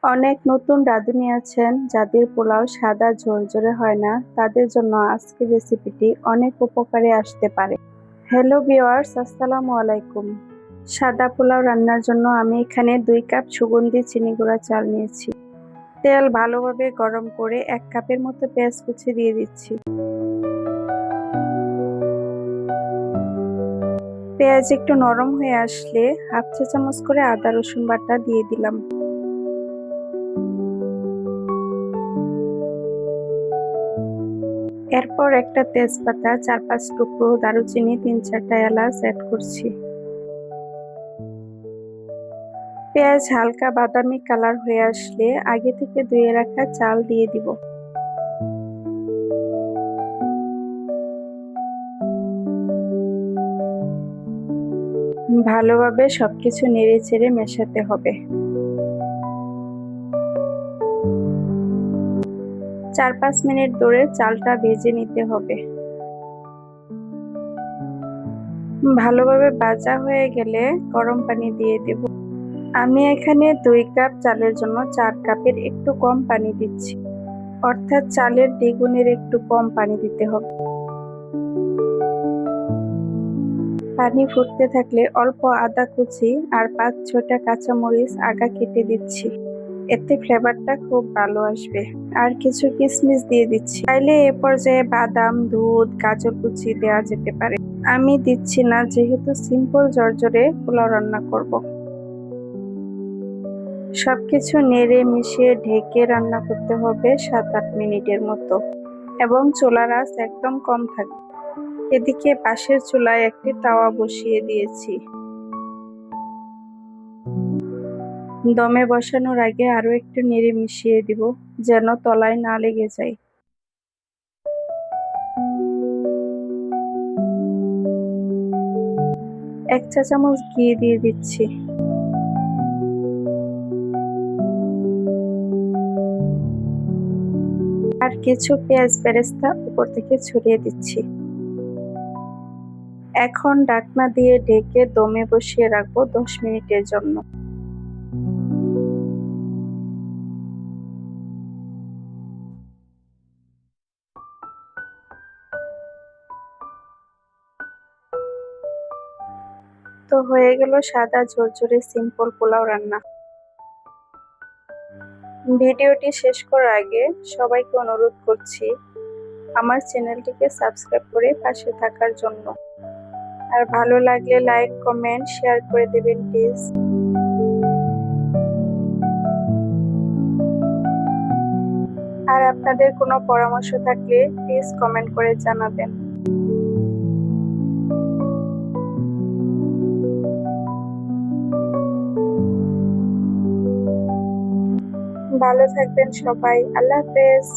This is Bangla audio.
অনেক নতুন রাঁধুনি আছেন যাদের পোলাও সাদা ঝরঝরে হয় না, তাদের জন্য আজকের রেসিপিটি অনেক উপকারে আসতে পারে। হ্যালো ভিউয়ার্স, আসসালামু আলাইকুম। সাদা পোলাও রান্নার জন্য আমি এখানে 2 কাপ সুগন্ধি চিনি গুঁড়া চাল নিয়েছি। তেল ভালোভাবে গরম করে 1 কাপের মতো পেঁয়াজ কুচি দিয়ে দিচ্ছি। পেঁয়াজ একটু নরম হয়ে আসলে হাফ চা চামচ করে আদা রসুন বাটা দিয়ে দিলাম। এরপর একটা তেজপাতা, 4-5 টুকরো দারুচিনি, 3-4টা এলাচ অ্যাড করছি। পেঁয়াজ হালকা বাদামি কালার হয়ে আসলে আগে থেকে ধুয়ে রাখা চাল দিয়ে দিব। ভালোভাবে সবকিছু নেড়েচেড়ে মেশাতে হবে। 4-5 মিনিট ধরে চালটা ভেজে নিতে হবে। ভালোভাবে ভাজা হয়ে গেলে গরম পানি দিয়ে দেব। আমি এখানে 2 কাপ চালের জন্য 4 কাপের একটু কম পানি দিচ্ছি, অর্থাৎ চালের দ্বিগুণের একটু কম পানি দিতে হবে। পানি ফুটতে থাকলে অল্প আদা কুচি আর 5-6টা কাঁচামরিচ আগা কেটে দিচ্ছি, এতে ফ্লেভারটা খুব ভালো আসবে। আর কিছু কিশমিশ দিয়ে দিচ্ছি। চাইলে এ পর্যায়ে বাদাম, দুধ, গাজর কুচি দেওয়া যেতে পারে। আমি দিচ্ছি না, যেহেতু সিম্পল ঝরঝরে পোলাও রান্না করব। সবকিছু নেড়ে মিশিয়ে ঢেকে রান্না করতে হবে 7-8 মিনিটের মতো, এবং চুলার আঁচ একদম কম থাকবে। এদিকে পাশের চুলায় একটি তাওয়া বসিয়ে দিয়েছি। দমে বসানোর আগে আরো একটু নেড়ে মিশিয়ে দিব, যেন তলায় না লেগে যায়। 1 চা চামচ ঘি দিয়ে দিচ্ছি। আর কিছু পেঁয়াজ বেরেস্তা উপর থেকে ছড়িয়ে দিচ্ছি। এখন ঢাকনা দিয়ে ঢেকে দমে বসিয়ে রাখবো 10 মিনিটের জন্য। তো হয়ে গেল সাদা ঝরঝরে সিম্পল পোলাও রান্না। ভিডিওটি শেষ করার আগে সবাইকে অনুরোধ করছি আমার চ্যানেলটিকে সাবস্ক্রাইব করে পাশে থাকার জন্য। আর ভালো লাগলে লাইক, কমেন্ট, শেয়ার করে দেবেন প্লিজ। আর আপনাদের কোনো পরামর্শ থাকলে প্লিজ কমেন্ট করে জানাবেন। ভালো থাকবেন সবাই। আল্লাহ হাফেজ।